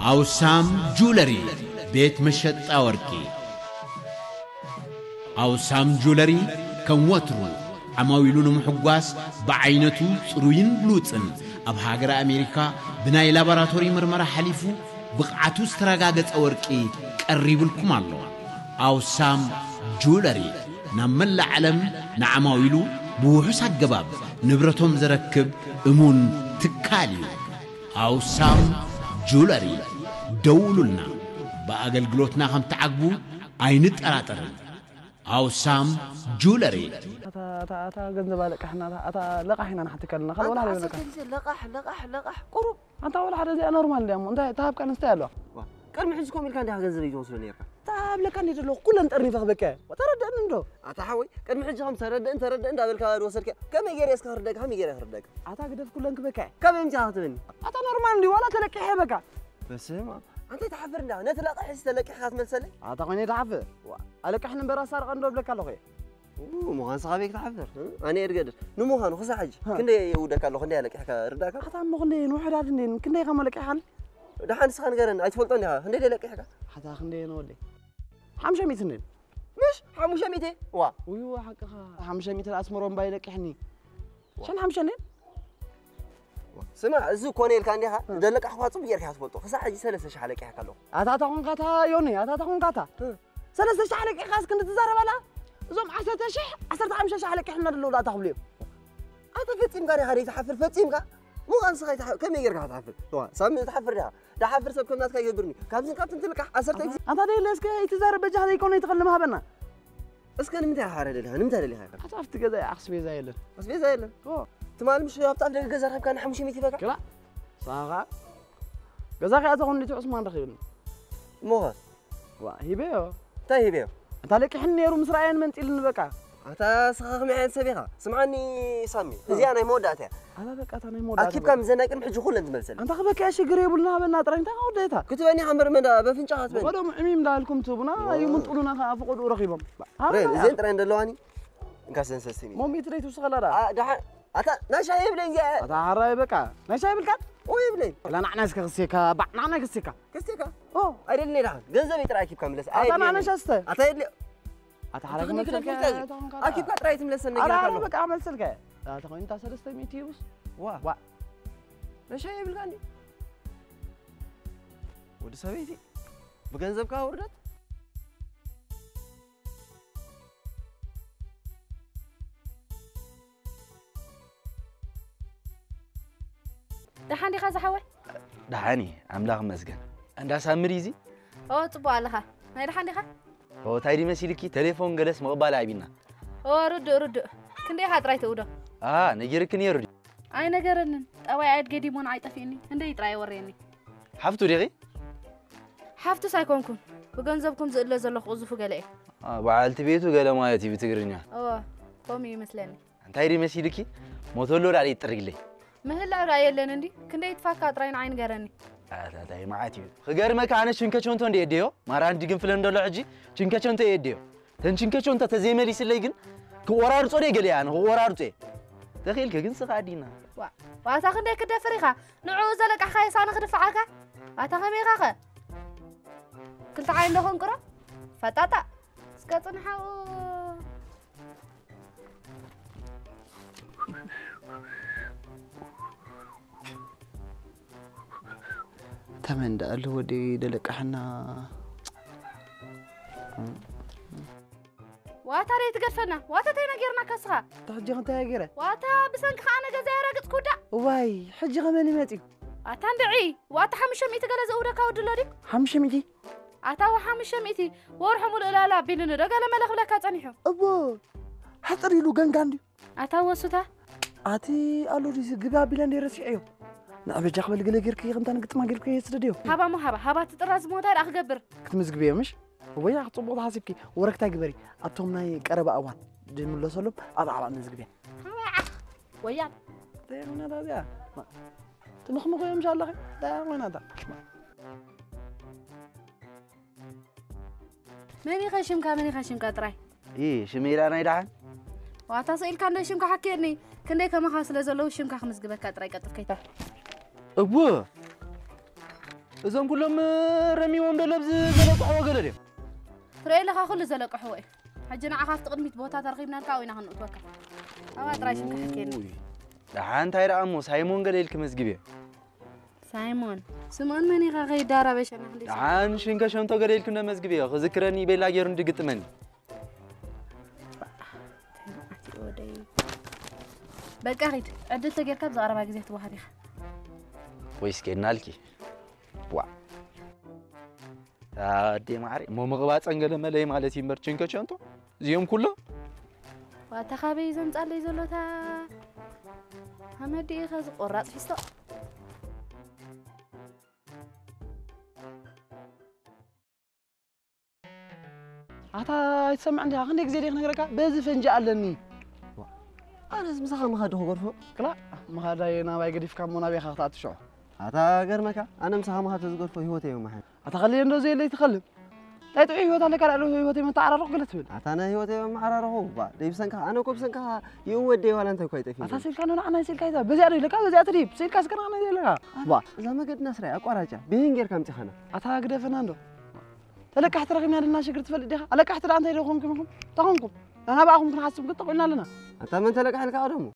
أوسام جولري بيت مشط أوركي أوسام جولري كم وترو عماويلون محقواس بعينتو صروين بلوتن أب هاجر أمريكا بناي لابراتوري مرمرة حليفو بقعتو استراغاغت أوركي قريب لكم الله أوسام جولري نمل العالم نعماويلو بوحوس الجباب نبرتهم زركب امون تكالي أوسام جولري دولنا بأقل قلوتنا خم تعقبو عينت أراترن أوسام جولري تا جنزب عليك احنا لقح هنا نحتك لنا خل ولا حدا لقح قرب انت ولا حدا زي نورمال اليوم انت تهاب كان استاهلوا كان محجكم اللي كان ده جنزب يوصل لي تهاب لك اني دلو كل انت رني فخبك وتردد انو اتحوي كان محجهم ترد انت قبل كان وصلك كم يجري اسكردك هم يجري هردك اتا قدف كل انك بك كم انت هاتبني اتا نورمال لي ولا تلقح بك بس ما انت تحفرنا نتلاقى حس تلقح خاص مسلي اتا قني تعفر عليك احنا برا صار قندوب لك الله خي مو غان صحابيك تحفر انا ارقد نمو هانو خص حج كندي يودك الله خندي لك حكا رداك اتا مو خندي نو حدادني كندي خملك حال دحان سخان غيرن ايتفلطني ها هندي لك حكا حتى خندي نولي حمشة ميتنين مش حمشة ميتي وا ويوا حقا حمشة ميت الاسمرون بايلك حني شن حمشنين سمع زو كونيل كان ديها دلك احواصو بيرك حسبطو خص حج سلسه شحالك حكالو اتا تكون كاتا يوني اتا تكون كاتا سلسه شحالك خاص كنت تزارب على زوم 10 شحالك احنا دلو لا تخبليو اتا فتيم غاري هاري تحفر فتيم غا مو انسخي كم يرك تحفر تو سامي تحفر ده حفر سب كم ناس كيبرني كابزن كابتن تلك 10 تجي انت دي لسك يتزارب بجه هذا يكون يتقلمها بنا اسكن نمتى حارد لها نمتى لها عرفت كذا اخس بي زايل بس بي زايل تمال مش بتعرف لك جزر كان حمشي ميتي بك لا صاغا جزاك اتكون نتي عثمان رخيبنا مو وا هيبيو طيب انت لك حنيرو مسراين منطيل نبقى اتا سخاخ معين سبيخه سمعني سامي زي انا موداتها انا بقى انا موداتها اكيد كم زناقن حجو كل انت ملسل انت خبك يا شي قريبنا بنا طرا انت وديتها كتبني حمر من بفنጫات بن ودو عميم دالكم تبنا يوم طولنا فقدوا رخيبهم رين زين ترى ندلواني انكاسن سستمي مو ميتريتو سغلرا دح اتا ناشاي بلين جا اتا حراي بقى ناشاي بلكات وي بلين لا نعناس كسيكا بعنانا كسيكا او ايدلني دح غنزب يتراكب كاملس اتا انا شاسته اتا يدلي اتا حرك مسلك اكيد قطرايت ملسن نجي انا بقى عمل سلك لا تقول انت 300 يوس وا ناشاي بلكاني ود سبيتي بغنزب كا وردت دحاني خاز حوي دحاني عملاق مسجن عندها سامريزي او طبو علىها هاي دحاني خا هو تايدي مسيلكي تليفون جلس مقبال عيبنا او رد كندي حطراي تودو نجرك نيرودي اي نجرن اوي عيد قديمون عيطفيني هندي يطراي وريني حفتو دغي حفتو سايكونكم بغنزبكم زله زله قزفو غلاي وعالت بيتو غلا مايتي بتغرنيا قومي يمسلني تايدي مسيلكي موتولو علي يطرقلي مهلا رايلن اندي كندي يتفاكا طراين عين غرني داي معاتي خغرمك انا شنكچونتو اندي يديو ماران ديغن فلن دولو حجي شنكچونتو يديو تنشنكچونتو تزيمري سلي ግን كورارصو دي غليا انا كورارصو تخيلك ግን سقادينا واتا كندي كدفريخا نعو زلق خايس انا خدفعاكا واتا خميخا كلت عين لهون قرا فتاتا سكطنحو تمن ده ودي دلقحنا واتا ريت قفنا واتا تينا غيرنا كسخا تحجي انت غيره واتا بسنك انا غزا رقت كودا واي حجي غمني ماتي واتا ندعي واتا 500 غلا زودك ودلوري 500 اتا 500 ورحموا لا بينن رغلا ملخ لك صنيحو ابو حطري له غنغاندي اتا وسوتا اتي الو دي غبا بلان يرسيو نعم جاخبل غلغيرك يغنت انا قطما غيرك يسدديو هبا مو هبا تطراز موتاير اخغبر كتمزغبيه مش ويا خطبو حاسبكي وركتا غبري اتوم ناي قرب اوان ديملو سلم ابا مزغبيه ويا تينا دابيا تنخمو ان شاء الله دا وين هذا ماني خشمكا طراي شميرا انا يدعن واتا سئل كان شمكا حكيني كندي كما خاصله زلو شمكا خمس غبكا طراي قطف كيتا ابو እዞም ኩሎም ረሚዎም ደሎ ብዝለቅሑ ወገለ ترى لها كل زلق حوي حجنا عخاف تقدمي بوتا ترغيبنا كاوينا هنوتوكا أما ترايشن كحكينا دحان تاير أمو سايمون قليل كمزجبيه سايمون سمون مني غاغي دارا باش انا عندي دحان شنكا شنتو قليل كنا مزجبيه خذكرني بلا غير ندي قطمني بقى غيد عدلت غير كاب زغربا غزي تبوحريخ ويس كينالكي وا دي معري مو مغبات انغل ملي مالتي مرچنكا شنتو زيوم كله واتخابي زمصالي زلوتا حمدي خز قرات فيستو عطا يسمع عندي خليك زي ديك نغركا بزي فنجا علني انا مسخه ما هادو غرفو كلا ما هذا ينا باي قديف كم منابي خاطات شو عطا غرمكا انا مسخه ما هادو غرفو هيوتي يوم حد اتخلي انه زي اللي يتخلم لا تعي هيوت على كلا هيوتي ما تعرف قلت بال عطا انا هيوتي ما عررهو با ديبسنكا انا كوبسنكا يودي ولا انت كويت في عطا سيل كانوا انا سيل كايتا بزي اري لك بزي اتريب سيل كاس كان انا لك با اذا ما قد نسري اقراجا بين غير كم تخنا عطا قد فناندو تلك احترقي من الناس شكرت فلديها لك احترق انت يلوكم كمكم تاخونكم انا باخم كن حاسب قد قلنا لنا انت من تلك حلك ادمو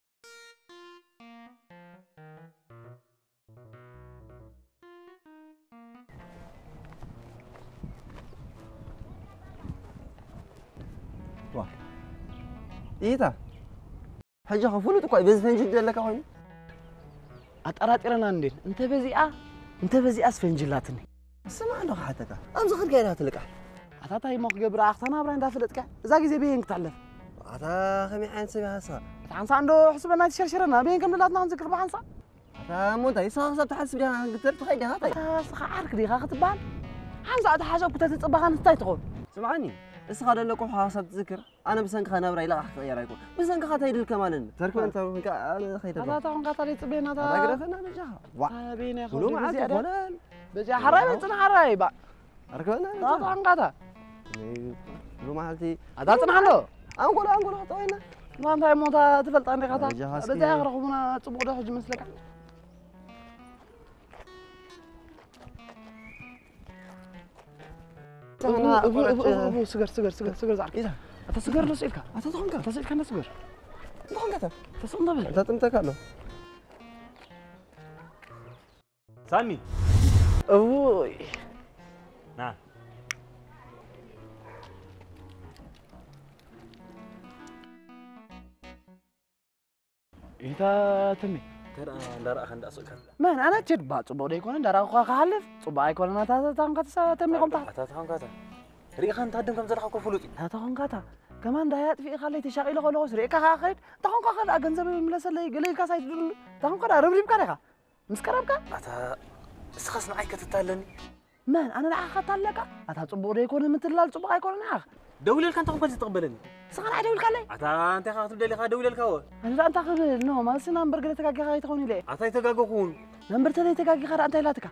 وا ايتا حاجه خفولو تقوي بس فنجد لك هون اطراطيرنا ندين انت بزي اسفنجلاتني سمع له حتى امز خد قايلها تلقح عطاي موق قبر اختنا برا اندا فلطك اذا غزي بين كتعلف عطا خمي عين سبي هسا حنصا عنده حسبنا تشرشرنا بين كم لاتنا نذكر بحنصا عطا مو انت يسا تحسب لي قدرت تخيدي هاتي صح عارك دي خاطبان حنصا اد حاجه كنت تطبخان استاي تقول سمعني اسخا لكو حاسب تذكر انا بسنك خنبري لا خير يكون بسنك خاطيد الكمالن تركب انت انا خيد هذا تاون قطري صبينا هذا اقرفنا نجاح وا بيني خلو معك ولا بجا حراي بنت حراي با ركبنا طبعا قاتا لو مالتي هذا تنحلو انقول طوينا ما انت موتا تفلط عندي قاتا بجا اغرقنا صبو ده حج مسلك أبو سجر زعك إذا أنت سجر لو سئلك أنت تخونك أنا سجر تخونك تصنع بل أنت تمتكله سامي أبوي نعم إذا تمي ترى دارا خند أسوق من أنا جد صبوا ده يكون دارا خا خالف صبوا يكون أنا تاتا كاتا تمي قم تحت تاتا كاتا ريخان تقدم كم زرع كفلوتي تاتا كاتا كمان دايات في خالي تشاقي له خلاص ريكا خاخد تاخون كاخد أجنزب ملص اللي قليل كاسايد تاخون كذا ربريب كذا مسكرب كذا أتا اسخص معي كتتالني من أنا لا أخطلك أتا صبوا ده يكون مثل لا صبوا يكون ناخ دولي كان تقوم تقبلني سخن عدول كله أتا أنت خاطر دولي خا دولي الكوا أنا أنت خبر نو ما سنا نمبر تكاكي خاي تخوني ليه أتا يتجاجون نمبر تلي تكاكي خار أنت لا تكا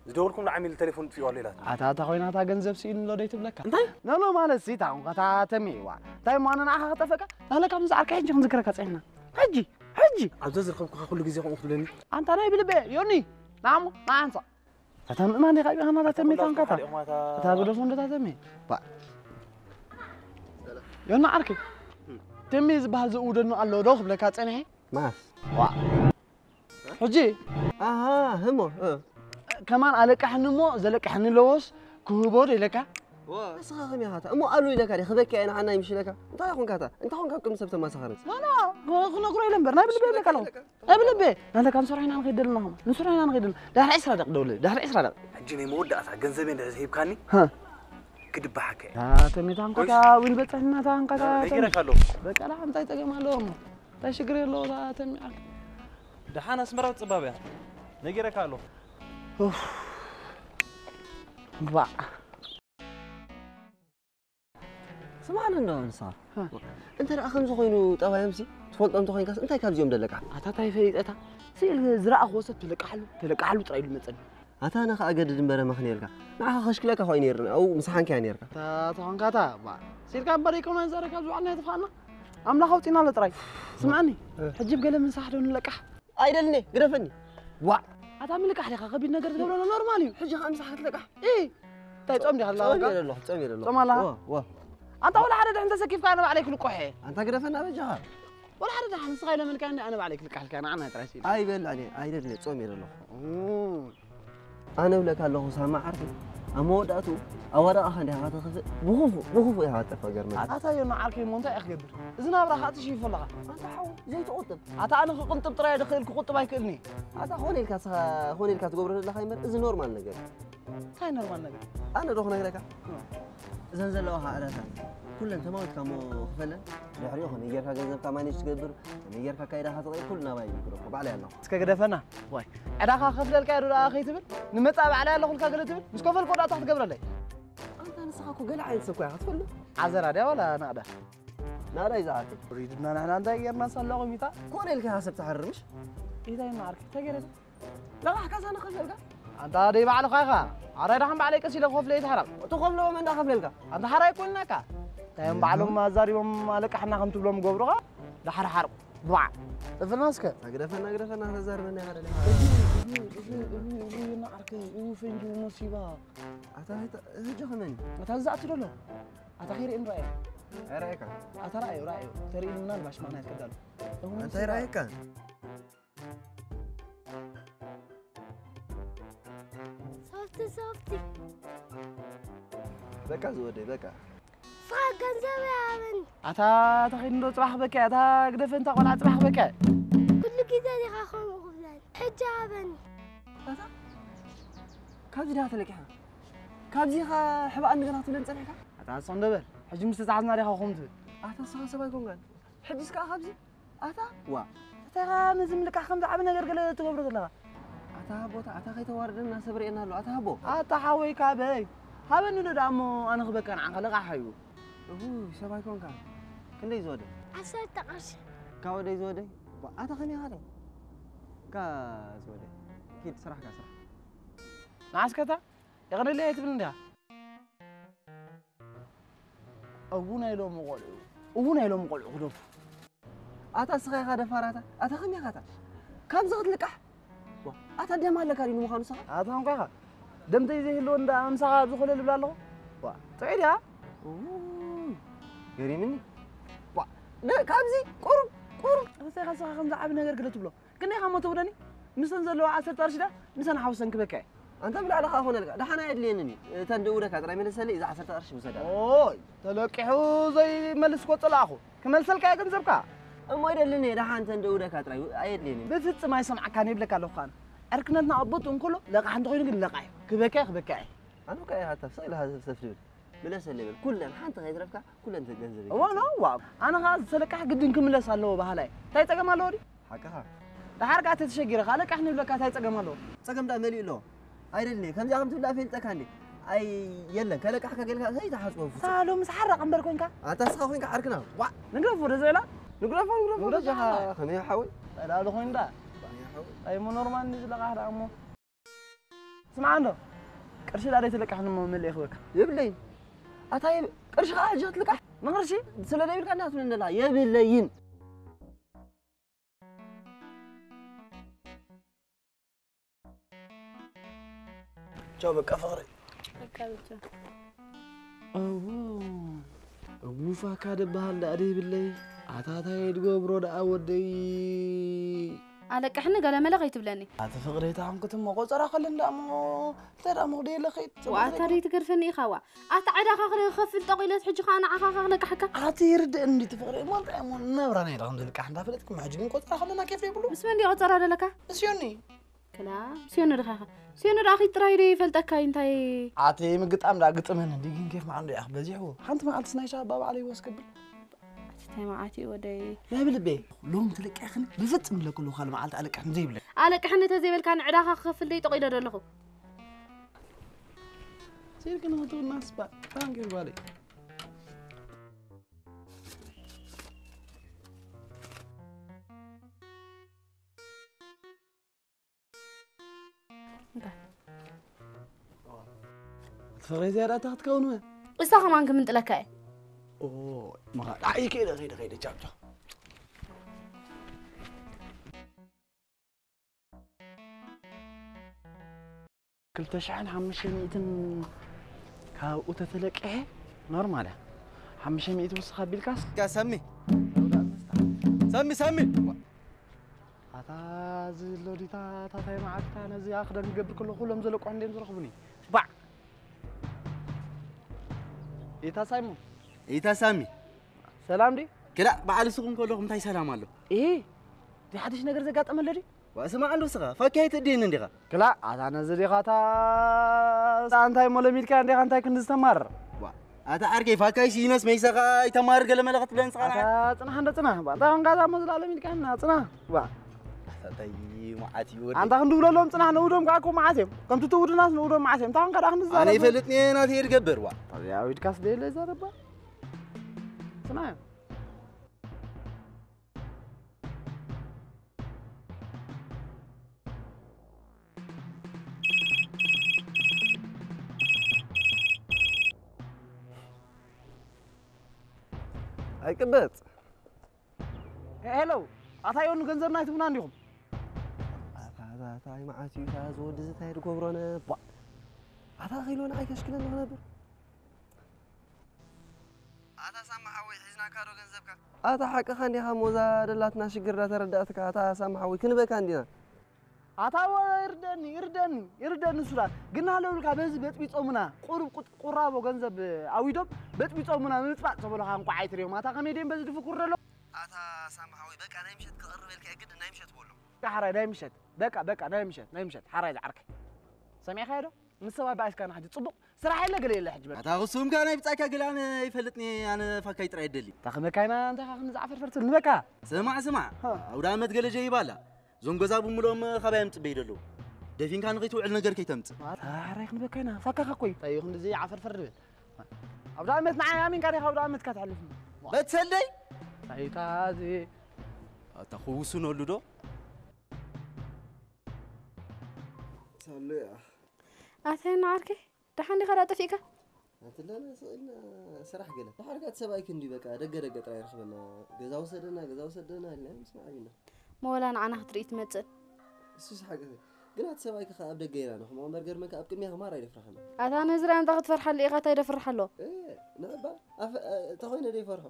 زدوركم لعميل التليفون في وليلات أتا تخوين أتا جنزب سين لو ديت بلك نو ما لسي تاون قطع تمي وا تاي ما أنا نعها تفكا لا كم زعر كين جن ذكرك صحنا حجي عبد خلكم كل جزء خلكم تقولني أنت أنا بلبي يوني نعم ما أنسى أتا ما أنا خايف أنا تمي تان قطع أتا بدو فون ده تمي با يونا عارك تمي زبال زودنا الله روح بلك أصنعه ما وا حجي همو كمان عليك حنمو زلك حنلوس كوبور لك بس خاخم يا هاتا امو قالوا لك هذه خذك انا عنا يمشي لك انت يا كاتا انت هون كم سبت ما سخرت لا خلنا نقرا لمبر ناي بلبي لك لو بلبي انا كان سرعين انا غيدلنا نسرعين انا غيدلنا دحر 10 دقيقه دولي دحر 10 دقيقه حجني مودعت غنزبي انت هيبكاني ها كدب حكي تمي تانكتا وين بتحنا تانكتا نيجي خلو بقى لا انت تجمالهم تا شكري لو تمي دحان اسمرا صبابيا نيجي خلو با سمعنا انه صار انت لا خمس خوينو طبا يمسي تفضل انت خوين كاس انت كابزيوم دلك اتا تاي فريقتا سيل زرع خوسه تلقحلو طراي المصل اتا انا اجدد دمبره مخنيلك نعها خشكلك خوين يرنا او مسحان كان يرك تا تونكاتا با سيل كان بريكم انزرك زعلنا يتفانا املا خوتينا لطراي سمعني حجب قال من صحدو نلقح ايدلني قرفني وا أتعمل لك أحلى خبي النجار تقول أنا نورمالي حجة 5 حات لك إيه طيب تصوم لي الله تصوم الله تصوم الله واه أنت ولا حد أنت كيف كان عليك القحة أنت كده فين أبجها ولا حد أحد صغير من كان أنا عليك الكحل كان عنها ترى أي بل عليه أي ده تصوم الله أنا ولا كان له سامع عارف أموداتو أورا أخذ هذا بخوف يا هذا فجر من هذا يوم عاركي منطقة أخبر إذا أنا راح أتشي في الله أنت حاول زي تقطب هذا أنا كنت بطريقة دخلك قطب ما يكلني هذا هوني الكاس قبر الله خيمر إذا نورمال نجار هاي نورمال نجار أنا روح نجارك إذا نزل لوها على ثاني كل أنت ما كمو خفلا يحريوه نجار كجذب كمان يشتغل نجار كايدا هذا كلنا باي يقولوا بعليه الله سكجدا فنا واي أنا خاف للكايرو لا أخي تبل نمتابع على الله كل كاجل تبل مش كفل كودا تحت قبر لي أنت نسخك وقال عين سكوا هتقول عذر هذا ولا نادا نارا إذا عارف أريدنا نحن عندنا غيرنا صلوا ميتا كون اللي كاسب تحرمش إذا ما عارف تجرب لا حكاز أنا خفلك أنت دي بعلى خاخا عراي رحم عليك أسيل خوف ليه تحرق وتخاف لو من ده خفلك أنت حراي كلنا كا تيم بعلم ما زاري وما لك إحنا خمت بلوم جبرها ده حرق ضاع في الناسك أقرفنا هذا مني هذا اللي نعرف وفين جو مصيبة أتا جهنم متهزأت له أتخير إن رأيه رأيك رأيه ترى إنه باش معناه كذا أنت رأيك صوتي بكا زودي بكا صار جنزب يا من أتا تخيل إنه تروح بك أتا قدف أنت ولا تروح بك كل كذا اللي خاخم غفلان حجابا أتا كابزي ده هتلك إحنا كابزي خا حبا أنك نحطي لنسألك أتا صندبل حجي مستعدنا عليها خمت أتا سبا يكون قال حجز كا كابزي أتا وا أتا نزم لك خمس عبنا غير تقبل لها أتا بوتا أتا خيت واردنا سبرينا له أتا هبو أتا حوي كابي هذا إنه دامو أنا خبك أنا عقلك حيو سبا يكون قال كن دي زودي 10 قرش كاو دي زودي أتا خمي هذا كا زودي كيد صراحة كا صراحة ناس كذا يغني ليه تبين ده أبونا يلوم مقول غلوف أتا سخي هذا فاراتا أتا خمي هذا كم زغت لك أتا دم على كارين مخان صح هذا هم كذا دم تيجي اللون ده أمس هذا زخول اللي بلالو وا تعيد يا غيري مني وا لا كابزي قرب بس يا خلاص خمسة عبنا غير كده تبلو كنا يا خمسة تودني مثلا زلوا 10 طرش ده مثلا حوسن كبكة أنت بلا على خاخونا لك ده حنا يدلينني تندورك هذا من السلي إذا 10 قرش مسدا أوه تلاقيه زي ملس قط الأخو كمل سلك يا كنزبك أما يدلني ده حنا تندورك هذا يدليني بفت ما يسمع كان يبلك على خان أركنا نعبطهم كله لقى عند غير نلقى كبكة أنا كأي هذا تفصيل هذا تفصيل بلا سلي كلنا حتى غير رفكا كلنا تجنزبي أنا غاز سلك قد إنكم لا صلوا بهالاي تاي تجمع لوري حكاها ده حركة تشجير خالك إحنا بلك تاي تجمع لوري سكم ده ملي له أيرلني كم جاهم تبلا فين تكاني أي يلا كلك حكا كلك هاي تحسبه سالو مسحرق عم بركونك أنت سخافين كحركنا وا نقرأ فرزيلا نقرأ جها خمية حاول لا دخون ده أي مو نورمال نزل قهر أمو اسمع عنده قرش لا ريت لك إحنا من اللي إخوك يبلين أتاي قرش خا جات لك نغرشي سلا داير كان ناس من لا يبلين جاوبك أفغري أبو فاكاد بهال داري بالله عتاتا يدقو برود أودي على كحنا قال ما لغيت بلاني أتفغري تعم كنت مقص أرا خلنا دامو ترى مودي لخيت وأتري تقرفني خوا أتعدى خاخر خفل طقيلة حج خانا عخاخر لك حكا عتيرد إني تفغري ما تعمل نبراني رغم ذلك إحنا فلتكم محجوبين قص أرا خلنا كيف يقولوا بس من دي قصر هذا لك سيوني كلا سيوني رخاخ سيوني راخي ترايدي فلتك انتي عتي مقط أم لا قط من ديجين كيف ما عنده يا أخ بزيحو حنت ما عندنا شباب علي واسكبل معاتي ودي ما بلبي لوم تلك أخني بفتم لك كله خال معلت عليك إحنا زيبلك على كحنا تزيبل كان عراخ خفل دي طقيلة دلخو سير كنا هتقول الناس بقى تانك بالي تفرج يا رات هتكونوا إسا كمان كم تلكاي أوه ما أي كده غير جاب كل تشحن 500 كاو تتلقى نورمال 500 وسخ بالكاس سمي سمي اتا زلو ديتا تاي معك انا زي اخدم نقبر كلهم زلقوا عندي زرخبني باع ايتا سايمون ايتا سامي سلام دي كلا بعد سوق كلهم تاي سلام الله ايه دي حدش نجر زقاطم لدي واسمع عنده سغا فكيت الدين انديغا كلا انا زدي خاطا انتاي مولميد كان دي انتاي كنستمر اتا اركي فكاي سينس ميسغا يتمار قال ملغت بلان سغا اتا صنح صنح با تا غادا مزلالميد كان صنح با تاي معاتي ود انت خندو لهم صنح نودم كاكو معاتهم كنت تود ناس نودم معاتهم تا غادا خنز انا يفلتني انا تير قبر وا يا ويد كاس دي لي زربا صنح اي كبت هلو اتايون ገንዘብ ናይ ትምና እንዲኩም ታይ معاتي تاز ود زታይ دغبرنا با اتا خيلون ايكشكل نبر اتا سامحوي حزنا كارو ገንዘብካ اتا حق خاني خموزا دلاتنا شجر ترداتك اتا سامحوي كنبك عندنا اتا يردني سورا ግና ለውልካ በዚ በጥቢጾምና ቁራቦ ገንዘብ አዊዶም በጥቢጾምና ምጥፋጥ ተበሎ ሃንቆ አይትሪዮም አታ ከመዴን በዚ ድፍኩረሎ اتا سامحوي بك انا يمشت كقرب لك اجد انا يمشت بقول حراي دا يمشت بقى دا يمشت حراي زعرك سمعي خيرو مسوا بايس كان حد صبق سراح يلا قليل لا حجبك اتا غسوم كان يبصاك قلان يفلتني انا فكاي طري يدلي تاخذ كاينا انت خاخ نزعفر فرت نبكا سمع اودامت قال جاي بالا زونغوزا بملوم خبايم تبيدلو دفين كان غيتو على نجر كيتمت رايك نبكينا فكا خوي طيب ندزي عفر فرد اودامت معايا مين كان اودامت كتعلفني بتسلي ايتازي تخوسو نولدو سلي أثين عاركي دحني خلاص فيك انت لا سئلنا سرح قله حركات سبايك اندي بقى دق طاير خبنا غزا وسدنا لا مسمعينا مولا انا خطريت مصل اسس حاجه قلت سبايك خاب دقينا نخ ما برجر مك اب كميه ما راي يفرحنا انا نزرا انت تفرح لي غتا يفرح له ايه نبا تخوينا دي فرح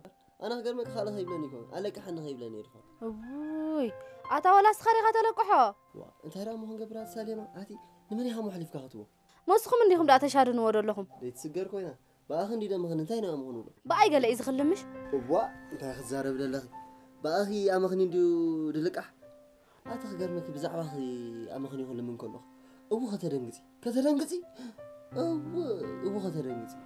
انا غير مك خاله هيبلني يكون عليك حنا هيبلني يرفع ابوي اتا ولا سخري غتا لقحو انت راه مو غبرات سالمه اتي نمني ها محلف كاتو مسخم عندكم دا تشادن ودلهم ديتسجر كوينا باخن دي دمخن انتي نو امخنو باي قال اي زخلمش وا انت خزارب لله باخي امخني دو دلقح اتخغر مك بزعبه امخني يكون من كله ابو كتدنغتي ابو كتدنغتي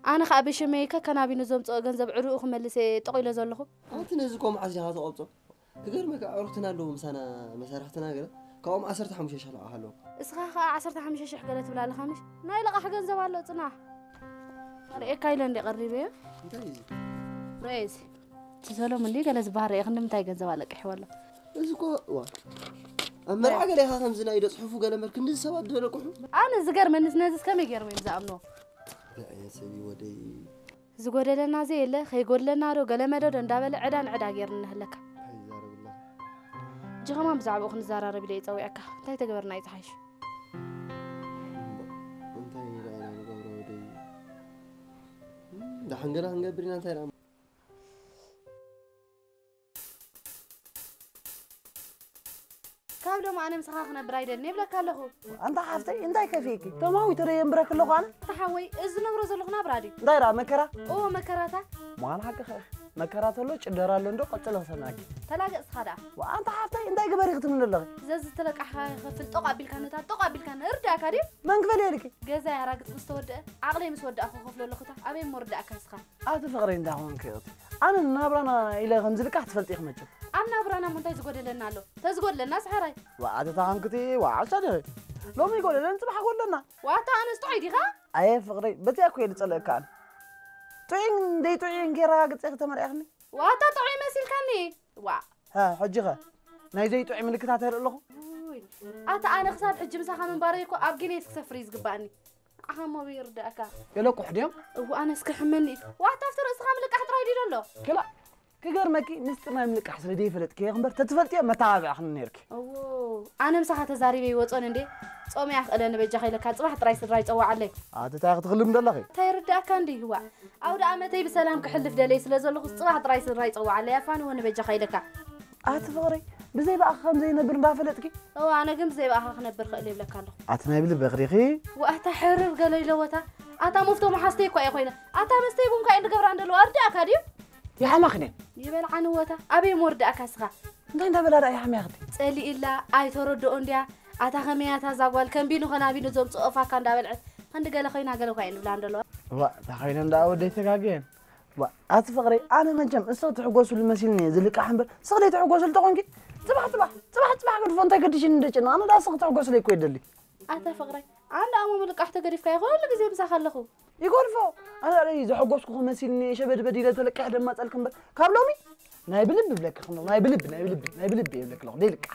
انا خابي شميكا كنابي نزوم صو غنزب عروق ملسي طقيله زلخو انت نزكم عزيها تقبصو كغير مك عرفتنا له مسانا مسارحتنا غير كوم 15 شحال حلو اسخا 15 شح قالت بلا الخامش ناي لقح غنزب الله صناح رأي كايلاند قريبه انتي رئيس تسولم اللي قال زبار يخدم تاي غنزب الله قحي والله ازكو وا امر حاجه لي خمسنا يد صحفو قال مرك ندي سبب دلقحو انا زغر منس نازس كم يغرمي زامنو لا يا سيدي ودي زغودلنا زي له خيغودلنا رو غلمدو دندابل عدان عدا غيرنا هلك حيزار بالله جخما بزعبو خنزارارب لي يصويعك انتي تغبرنا يتحاش انتي لا انا غبر ودي ده هنغبرنا انتي رام كابدو ما انا مسخاخنا برايدل نبلك لهو انت حفتي انت كيفيكي تماوي ترى يمبرك لو انا تحوي از نبرو زلخنا برادي دايره مكرا او مكراتا ما انا حق مكراتلو ጭደራሎ እንዶ ቀጥሎ ሰናቂ تلاقى اسخدا وانت حفتي انت غبري ختم الله زز تلقح خفل طقابيل كان اردا كادي من قبل يلك غزا يراقص مستود عقلي مسود اخو خفل لختا ابي مردا كاسخا ات فقري انت هون كيوت انا نابرانا الى خمزلك تفلطي خمچو امنا برانا مونتاي زغودلنا له تزغودلنا سحراي وعد تانكتي وعشان لو مي يقول لنا صباح قولنا واتا انا استعيدي خا اي فقري بتي اكو يلصلك كان توين دي توين غيرا قصيخ تمريخني واتا طعي مسيل كاني وا ها حجخه ناي زي توعي ملكتات هيرلخو اتا انا خساب حج مسخا من باريكو اب جنيت سفريز قباني احمو بيرداكا يلقو حديم وانا اسكحمني واتا افتر اسخا ملك حطراي ديدلو كلا كغرمكي نستنا ملك حسردي فلت كي خبر تتفلتي متابع خن نيرك انا مسخا تزاريبي وصون اندي صومي أخ أنا نبي جاي لك صباح ترايس الرايت أو عليه عاد تاخذ غلم دلخي تيرد أكاندي هو أو دا أمتي بسلام كحل في دليس لازم صباح ترايس الرايت أو عليه فان هو نبي جاي لك فقري بزي بقى خم زي نبر دافلتك هو أنا قم زي بقى خنبر خلي لك الله عتنا يبل بغريخي وأتا حرر قال لي لوتا أتا مفتو محستي كوي خوينا أتا مستي بوم كاين دقبر عند الورد أكاديو يا حماخني يبل عن وتا أبي مرد أكاسخا انت بلا رأي حماخدي تسألي إلا أي ترد أنديا أتا خمياتا زاقوال كان بينو خنا بينو زوم صوفا كان دابل عند قال خوينا قالوا كاين بلا عند الورد وا تخيلن دا ودي تغاغين وا فقري انا نجم اسوت حقوسو المسيلني زلك حنبر صليت حقوسو لتقونكي صباح قد فونتا قديش ندجن انا دا سقط حقوسو لي كويدلي أتا فقري أنا أمو ملك أحتى قريف كاي كل جزء مسخلخو يقولفو انا ري زو حقوسكو مسيلني شبد بديله تلقى دما صلكم كابلومي ناي بلب بلك خنو ناي بلب يبلك لو ديلك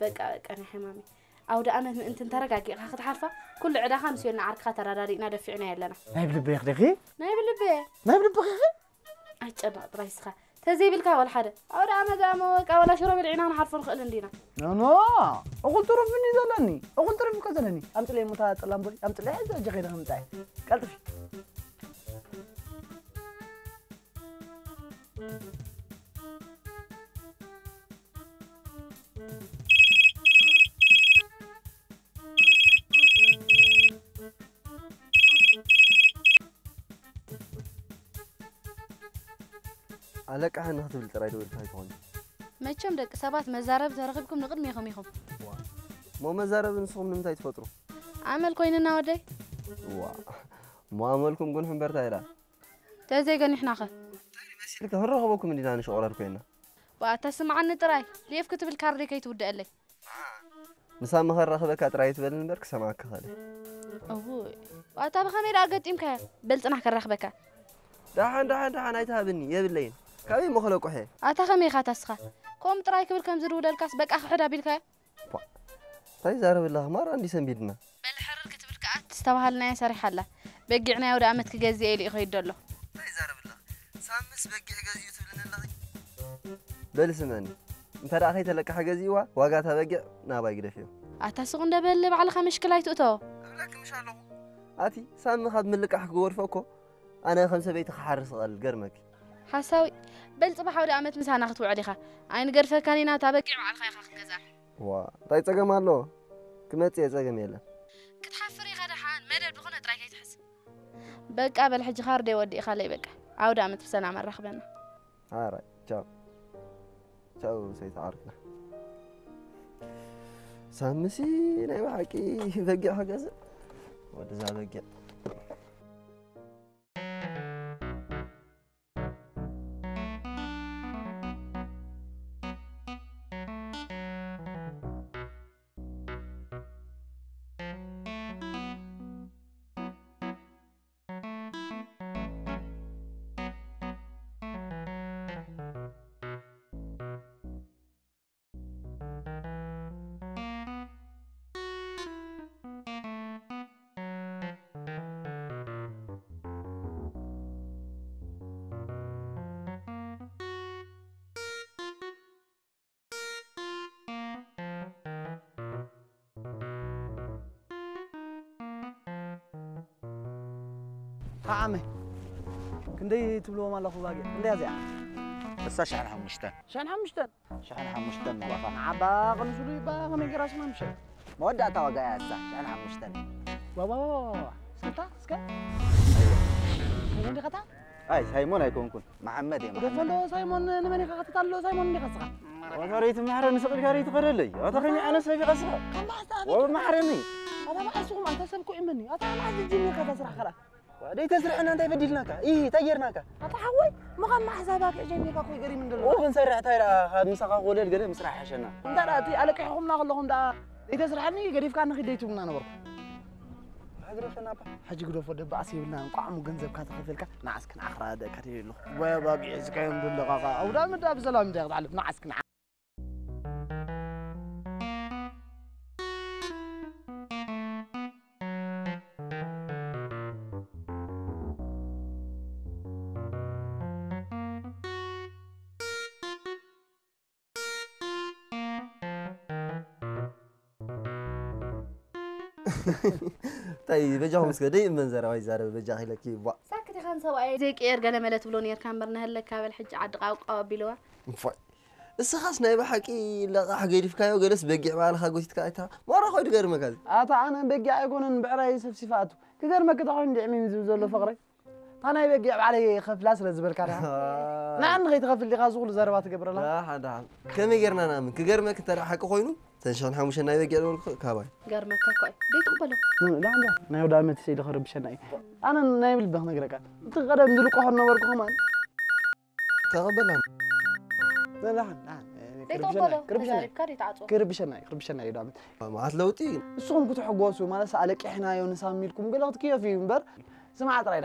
بقى أنا حمامي أو دا أنا أنت ترقاقي خاخد حرفة كل عدا خمس يونا عرك خاطر رارينا دفعنا يلنا ناي بلب يا اخي ناي بلبي أجنا طريسخة تزيب الكا ولا حدا أو دا أنا دامك ولا شرب العنان حرف الخل عندنا نو أقول ترفني زلني أقول ترفك زلني أمت لي متات لامبري أمت لي حد جخير هم تاعي قلت في عليك أنا هتقول ترى يدور هاي كون ما تشم دك سبات مزارب ترغبكم نقدم يخم مو مزارب نصوم من تاي تفطروا عمل كويننا ودي مو عملكم قول حنبر تايلا تزي قال نحن خ لك هرغبكم من دينا شغل كوينا وتسمع عن تراي ليف كتب الكاردي كي تودع لي مسام هرغبك تراي تبل نبرك سمعك خالي أوه وأتا بخمير أقدم كه بلتنا كرخبك دحان أيتها يبلين كابي مخلوق وحي أتا خمي خاتسخة كم تراي كبر كم زرود الكاس بك أخ حدا بيلك طيب زارب الله ما عندي سنبيدنا بالحرر كتب الكات استوهلنا يا سري حلا بقعنا ودا أمتك جزي إلي خيد له طيب زارب الله سامس بقع جزي يوتيوب لنا بل سمعني انت راه خيت لك حاجه زيوا واقاتها بقع نابا يقدفيو أتا سقون دبل على خمش كلايت أتو لكن مش الله آتي سام خد من لك أحق غرفكو أنا 5 بيت حارس قرمك حساوي بل صباح ودا أمت مسانا خطو عليها عين قرفة كانينا تابقع على خيخ كذا وا طيب تقم الله كمت يا تقم يلا كتحفري غدا حان مدد بخونه تراي تحس بقى بالحج خاردي ودي خلي بقى عود أمت بسلام الرخبنا هاي تشاو سيد عارفنا سامسي نايم حكي بقع حاجة ودا زا بقع عمي كندي تبلو ما لخو باقي كندي ازيع بس شحال حمشتن شحال حمشتن نبقى عبا قنسولي با غني راسنا مشي مودعتا وقايا هسه شحال حمشتن بابا سكتا كندي خطا اي سايمون هيكونكن محمد يا محمد دفلو سايمون نمني خطا تالو سايمون ني خصخ وتريت محرن سقل كاري تقرلي وتخني انا سبي قصخ كم بحث ومحرني انا ما اسوق انت سبكو امني انا ما عندي جيني كذا سرح خلاص ودي تسرحنا انت يبدلناك ايه تغيرناك اتحوي ما حسابك جيني باكو يغري من دلو وبنسرح تايرا هاد مسقا قولل قد مسرح حشنا انت راتي عليك حكمنا كلهم دا يتسرحني غريف كان خديتو منا نبر حجرفنا حجي قدو فد باسي بلنا قعمو غنزب كاتخفلك نعسكن اخراده كتيلو وباقي زكايم دلقاقا او دا مدا بسلام ديق تعلف نعسكن طيب بجاهم مسكدي من زراوي زارب بجاهي لك يبا ساكت خان سواي زي قير قال ملت بلون يركان برنا هلك هذا الحج عاد قابلوا فاي السخاس نايبه حكي لا حقيدي فكايو جلس بقع بالها قلت كايتا ما راح يد غير مكان اتا انا بقع يكون بعراي سفسفاتو كغير ما كده عندي عمين زلو فقري انا يبقع علي خفلاس لزبل كارها نعم غيت غفل اللي غازول زربات قبر لها لا حدا كم يغيرنا نامن كغير ما كنت حق خوينو تنشان حمش نايبه يقعدون كاباي غير ما كاكاي بيقبلوا لا لا نايو دامت سيد خرب شناي انا نايم البخ نغرقات انت غدا ندلقو حنا ورقو كمان تقبلها لا لا بيقبلوا كاري قرب شناي دامت ما عتلوتي الصوم كنت حقوسو ما سالك احنا يو نساميلكم قلت كيف ينبر سمعت راي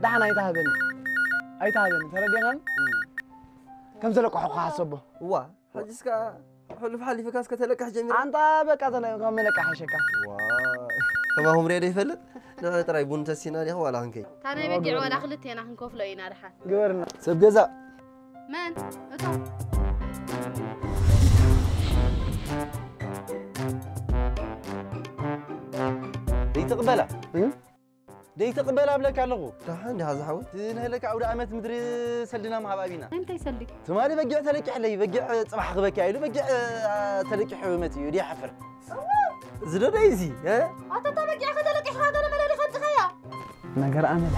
دحن ايتهابني تردينا كم زلقو حق حسبه وا حجسكا حلف حالي فكاس كتلقح جميل انت بقى تلقى ملقح شكا واي كما هم ريدي يفلت لا ترى يبون تسينا لي ولا هنكي انا بقع ولا خلت هنا هنكوفلو ينا رحا قبرنا سب جزاء من اتو دي تقبلها دي تقبلها بلك علغو دحن هذا حوت نهلك عود عمت مدري سلنا مع بابينا امتى يسلك تمالي بقع تلك علي بقع صباح غبك عيلو بقع تلك حومتي يدي حفر زلو دايزي ها اتتا بقع خدلك حاجه انا ملالي خد خيا نقر انا